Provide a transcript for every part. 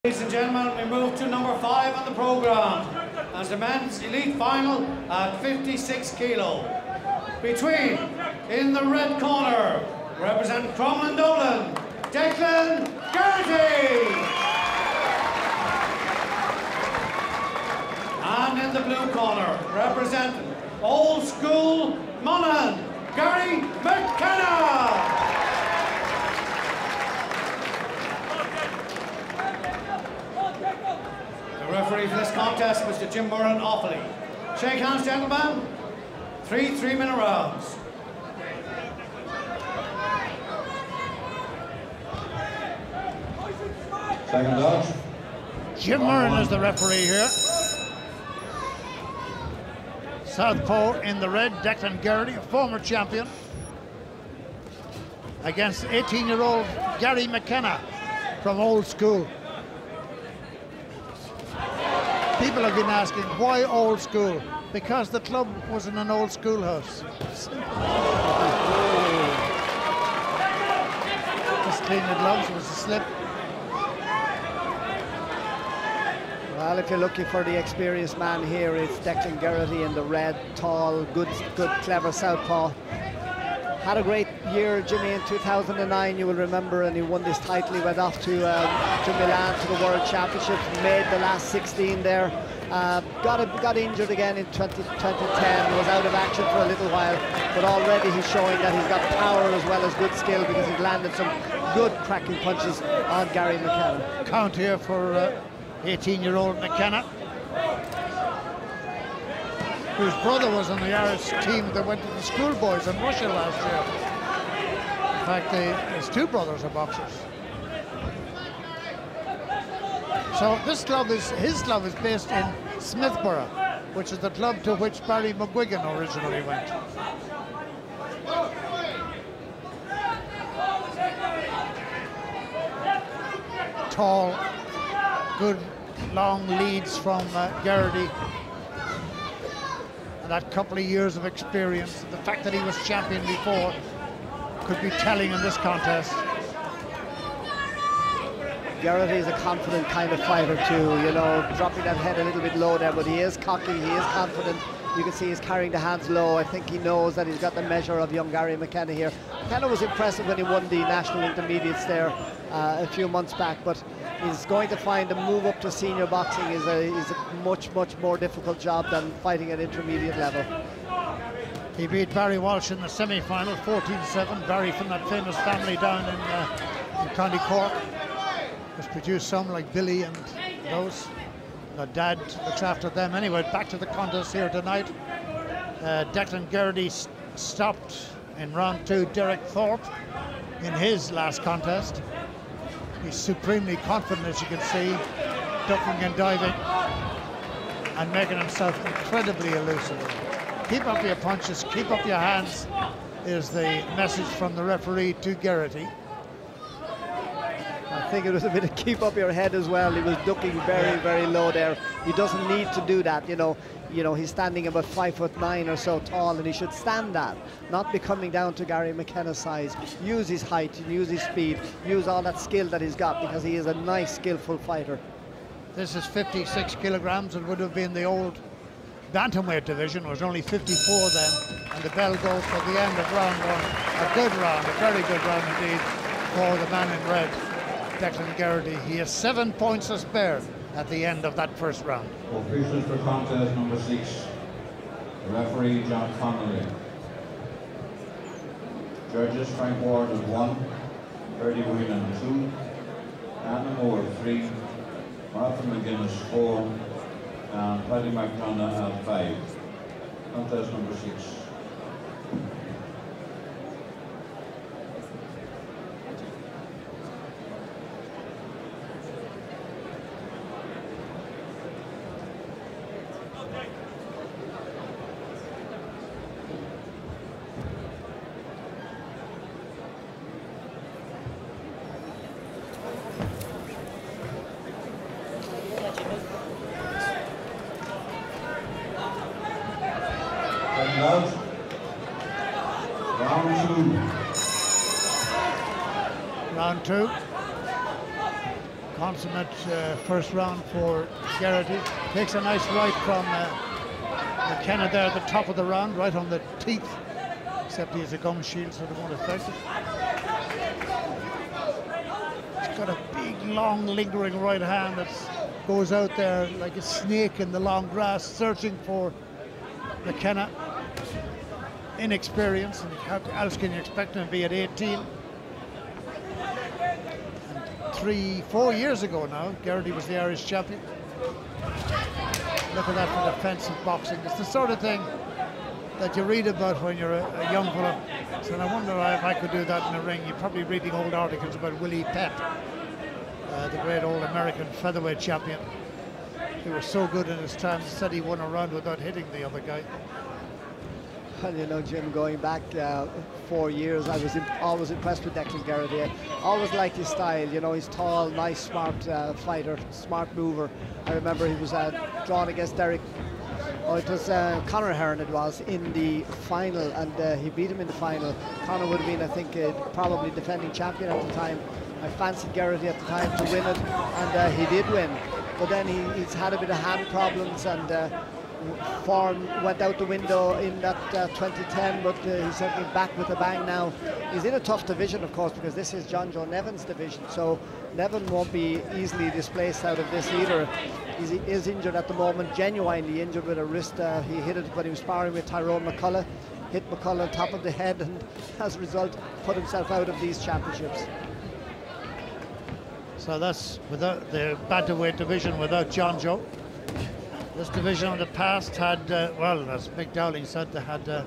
Ladies and gentlemen, we move to number 5 on the programme as the men's elite final at 56 kilo. Between, in the red corner, representing Crumlin Dowling, Declan Geraghty. And in the blue corner, representing Old School Monaghan, Gary McKenna. The referee for this contest, Mr. Jim Murran Offaly. Shake hands, gentlemen. 3 3-minute rounds. Second dodge. Jim Murran is the referee here. Southpaw in the red, Declan Geraghty, a former champion, against 18-year-old Gary McKenna from Old School. People have been asking, why Old School? Because the club was in an old schoolhouse. Just clean the gloves, it was a slip. Well, if you're looking for the experienced man here, it's Declan Geraghty in the red, tall, good, clever southpaw. Had a great year, Jimmy, in 2009, you will remember, and he won this title. He went off to Milan to the World Championships, made the last 16 there. Got injured again in 2010, was out of action for a little while, but already he's showing that he's got power as well as good skill, because he's landed some good cracking punches on Gary McKenna. Count here for 18-year-old McKenna, whose brother was on the Irish team that went to the schoolboys in Russia last year. In fact, his 2 brothers are boxers. So his club is based in Smithborough, which is the club to which Barry McGuigan originally went. Tall, good long leads from Geraghty. And that couple of years of experience, the fact that he was champion before, could be telling in this contest. Geraghty is a confident kind of fighter too, you know, dropping that head a little bit low there, but he is cocky, he is confident. You can see he's carrying the hands low. I think he knows that he's got the measure of young Gary McKenna here. McKenna was impressive when he won the national intermediates there a few months back, but he's going to find the move up to senior boxing is a much more difficult job than fighting at intermediate level. He beat Barry Walsh in the semi-final, 14-7. Barry from that famous family down in County Cork. Has produced some like Billy and those. Dad looks after them. Anyway, back to the contest here tonight. Declan Geraghty stopped in round 2 Derek Thorpe in his last contest. He's supremely confident, as you can see, ducking and diving and making himself incredibly elusive. Keep up your punches, keep up your hands is the message from the referee to Geraghty. I think it was a bit of keep up your head as well. He was ducking very low there. He doesn't need to do that, you know. He's standing about 5'9" or so tall, and he should stand that, not be coming down to Gary McKenna's size. Use his height, use his speed, use all that skill that he's got, because he is a nice, skillful fighter. This is 56 kilograms. It would have been the old bantamweight division. It was only 54 then, and the bell goes for the end of round 1. A good round, a very good round indeed for the man in red, Declan Geraghty. He has 7 points to spare at the end of that first round. Officials for contest number 6. Referee John Connolly. Judges Frank Ward at 1, Bertie Whelan 2, Anna Moore 3, Martha McGuinness 4, and Paddy McDonough at 5. Contest number 6. Round 2. Consummate first round for Geraghty. Takes a nice right from McKenna there at the top of the round, right on the teeth, except he has a gum shield so it won't affect it. He's got a big, long, lingering right hand that goes out there like a snake in the long grass, searching for McKenna. Inexperience, and how else can you expect him to be at 18? 3-4 years ago now, Geraghty was the Irish champion. Look at that for defensive boxing. It's the sort of thing that you read about when you're a young fella. So I wonder if I could do that in the ring. You're probably reading old articles about Willie Pett, the great old American featherweight champion. He was so good in his time, he said he won a round without hitting the other guy. Well, you know, Jim, going back 4 years, I was always impressed with Declan Geraghty. I always liked his style. You know, he's tall, nice, smart fighter, smart mover. I remember he was drawn against Derek. Oh, it was Conor Hearn, it was, in the final, and he beat him in the final. Conor would have been, I think, probably defending champion at the time. I fancied Geraghty at the time to win it, and he did win. But then he's had a bit of hand problems, and form went out the window in that 2010, but he's certainly back with a bang now. He's in a tough division, of course, because this is John Joe Nevin's division, so Nevin won't be easily displaced out of this either. He is injured at the moment, genuinely injured with a wrist. He hit it when he was sparring with Tyrone McCullough, hit McCullough on top of the head, and as a result put himself out of these championships. So that's without the bantamweight division without John Joe. This division in the past had, well, as Mick Dowling said, they had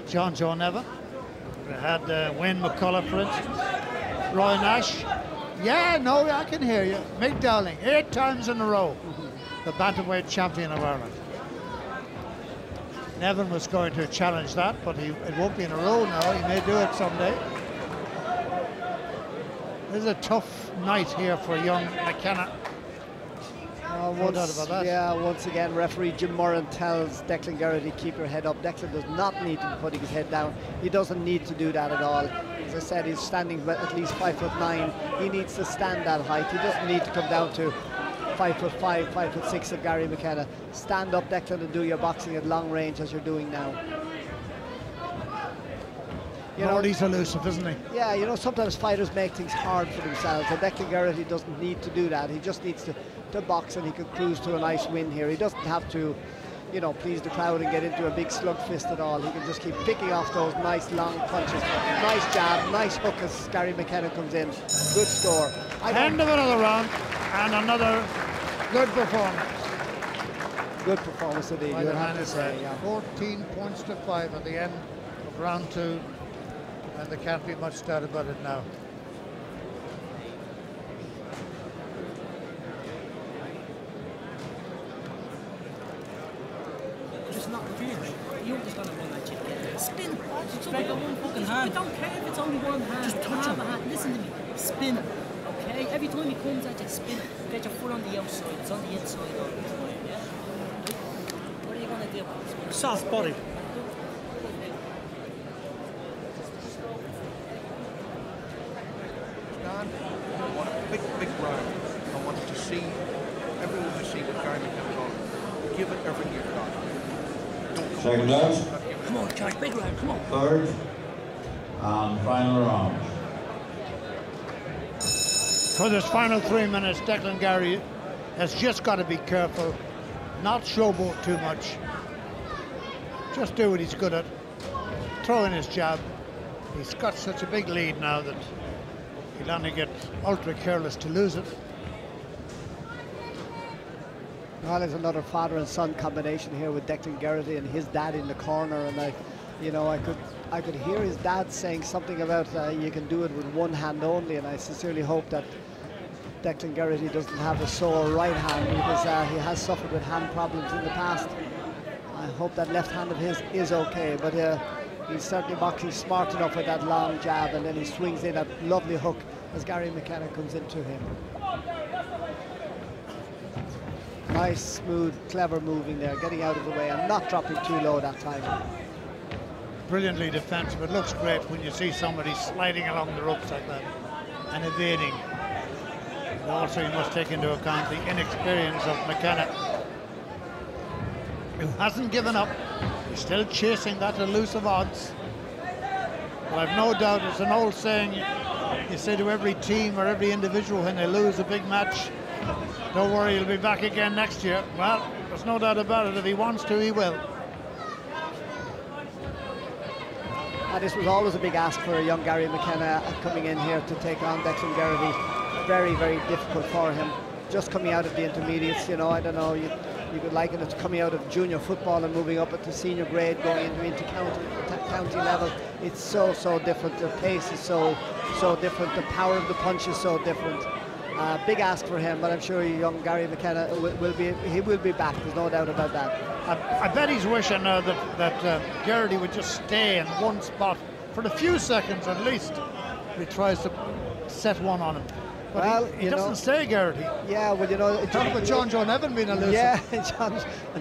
John Joe Nevin. They had Wayne McCullough, for instance. Roy Nash. Yeah, no, I can hear you. Mick Dowling, 8 times in a row, the bantamweight champion of Ireland. Nevin was going to challenge that, but it won't be in a row now. He may do it someday. This is a tough night here for young McKenna. No doubt about that. Yeah, once again, referee Jim Moran tells Declan Geraghty, keep your head up. Declan does not need to be putting his head down. He doesn't need to do that at all. As I said, he's standing at least 5'9". He needs to stand that height. He doesn't need to come down to 5'5", 5'6" of Gary McKenna. Stand up, Declan, and do your boxing at long range as you're doing now. You know, he's elusive, isn't he? Yeah, you know, sometimes fighters make things hard for themselves, and Declan Geraghty doesn't need to do that. He just needs to box, and he could cruise to a nice win here. He doesn't have to, you know, please the crowd and get into a big slug fist at all. He can just keep picking off those nice long punches. Nice jab, nice hook as Gary McKenna comes in. Good score. End of another round, and another good performance. Good performance indeed, you would have to say. Yeah. 14 points to 5 at the end of round 2. And there can't be much doubt about it now. Just not finish. You're just gonna win that chip. Spin it. Just make one fucking hand. I don't care if it's only one hand. Just touch him. Listen to me. Spin it. Okay? Every time he comes at you, spin it. Get your foot on the outside. It's on the inside all the time, yeah? What are you gonna do? Soft body. Big round. I want to see everyone to see what Gary McKenna's on. Give it everything you've got. Don't Second round. Come on, Josh, big round, come on. Third and final round. For this final 3 minutes, Declan Geraghty has just got to be careful, not showboat too much. Just do what he's good at. Throw in his jab. He's got such a big lead now that he'll only get ultra careless to lose it. Well, there's another father and son combination here with Declan Geraghty and his dad in the corner, and I could hear his dad saying something about you can do it with one hand only, and I sincerely hope that Declan Geraghty doesn't have a sore right hand, because he has suffered with hand problems in the past. I hope that left hand of his is okay, but he's certainly boxing smart enough with that long jab, and then he swings in a lovely hook as Gary McKenna comes into him. Nice, smooth, clever moving there, getting out of the way and not dropping too low that time. Brilliantly defensive. It looks great when you see somebody sliding along the ropes like that and evading. Also, you must take into account the inexperience of McKenna, who hasn't given up. He's still chasing that elusive odds. But I've no doubt, it's an old saying, you say to every team or every individual when they lose a big match, don't worry, he'll be back again next year. Well, there's no doubt about it. If he wants to, he will. And this was always a big ask for a young Gary McKenna coming in here to take on Declan Geraghty. Very, very difficult for him. Just coming out of the intermediates, you know, I don't know, you could liken it to coming out of junior football and moving up to senior grade, going into county level. It's so different. The pace is so different. The power of the punch is so different. Big ask for him, but I'm sure young Gary McKenna will be back. There's no doubt about that. I bet he's wishing now that Geraghty would just stay in one spot for a few seconds at least. He tries to set one on him. But well, he doesn't stay, Geraghty. Yeah, well, you know... Talk about John Joe Nevin being elusive. Yeah,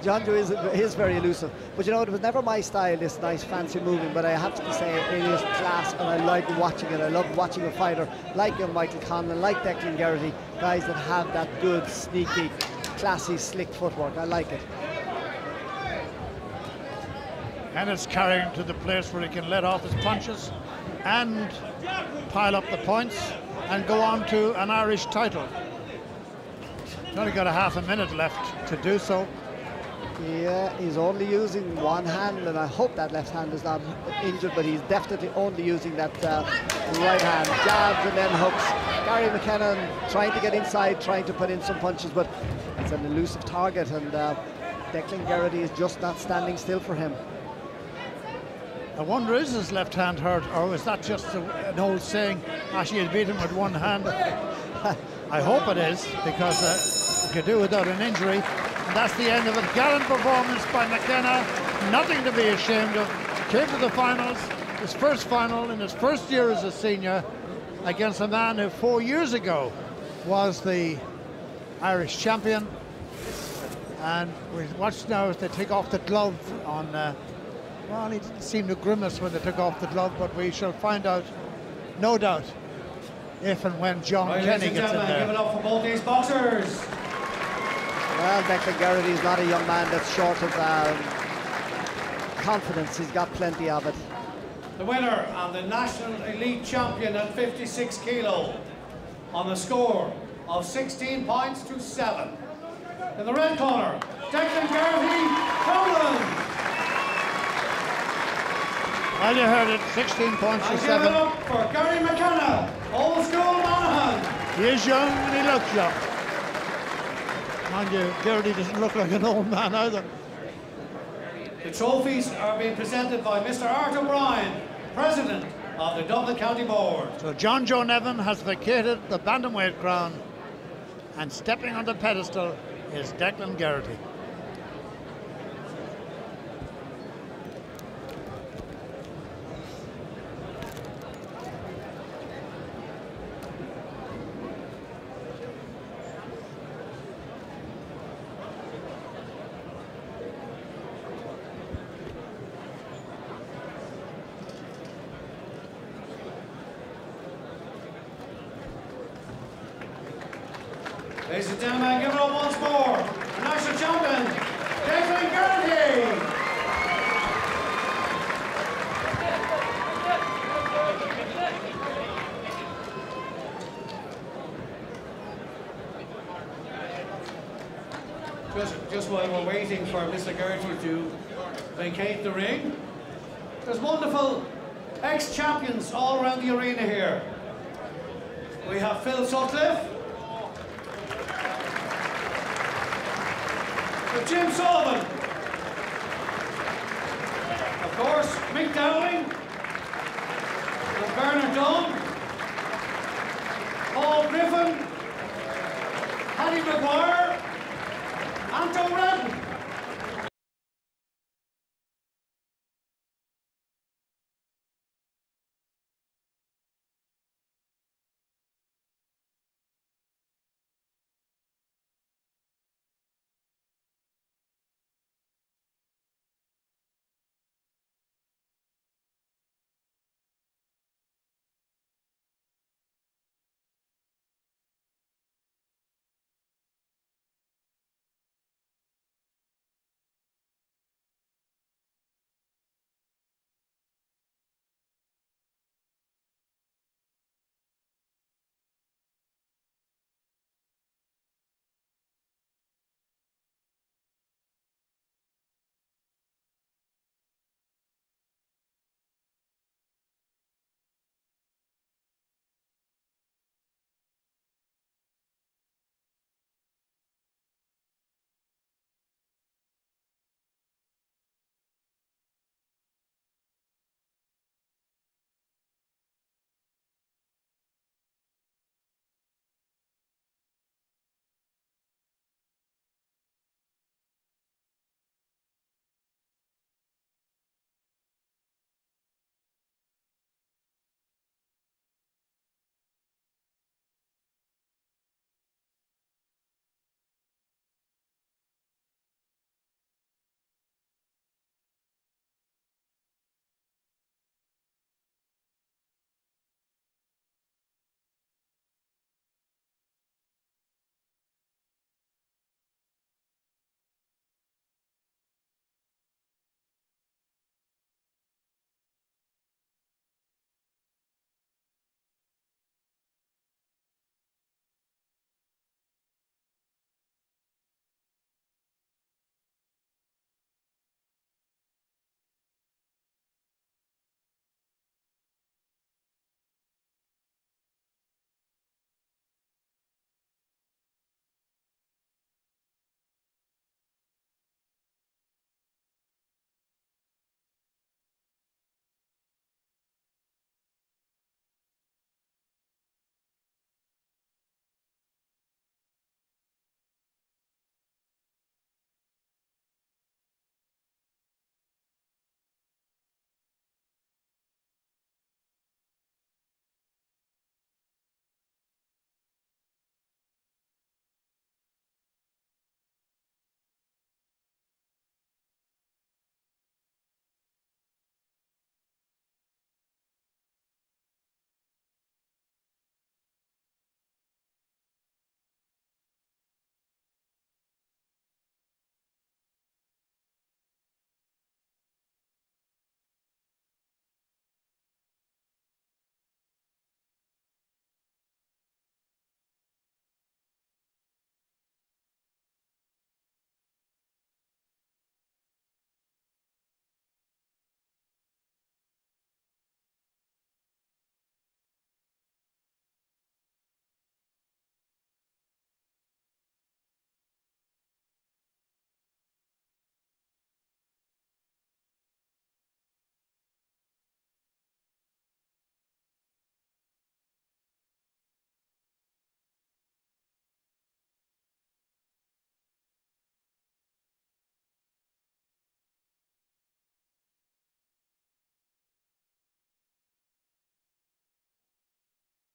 John Joe is very elusive. But, you know, it was never my style, this nice fancy moving, but I have to say it is class, and I like watching it. I love watching a fighter like Michael Conlon, like Declan Geraghty, guys that have that good, sneaky, classy, slick footwork. I like it. And it's carrying to the place where he can let off his punches and pile up the points and go on to an Irish title. He's only got a half a minute left to do so. Yeah, he's only using one hand, and I hope that left hand is not injured, but he's definitely only using that right hand. Jabs and then hooks. Gary McKenna trying to get inside, trying to put in some punches, but it's an elusive target, and Declan Geraghty is just not standing still for him. I wonder, is his left hand hurt, or is that just an old saying, actually he'd beat him with one hand? I hope it is, because he could do without an injury. And that's the end of it. Gallant performance by McKenna, nothing to be ashamed of. Came to the finals, his first final in his first year as a senior, against a man who 4 years ago was the Irish champion. And we watch now as they take off the glove on... well, he didn't seem to grimace when they took off the glove, but we shall find out, no doubt, if and when John Kenny gets in there. Give it up for both these boxers. Well, Declan Geraghty is not a young man that's short of confidence. He's got plenty of it. The winner and the national elite champion at 56 kilo on the score of 16 points to 7. In the red corner, Declan Geraghty, Crumlin. Well, you heard it, 16 points to 7. Give it up for Gary McKenna, old school Monaghan. He is young and he looks young. Mind you, Geraghty doesn't look like an old man either. The trophies are being presented by Mr. Art O'Brien, President of the Dublin County Board. So John Joe Nevin has vacated the bantamweight crown, and stepping on the pedestal is Declan Geraghty. Ladies and gentlemen, give it up once more. The national champion, Declan Geraghty. Just while we're waiting for Mr. Geraghty to vacate the ring, there's wonderful ex-champions all around the arena here. We have Phil Sutcliffe, Jim Sullivan, of course, Mick Dowling, and Bernard Dunn, Paul Griffin, Paddy McGuire, Anto Red.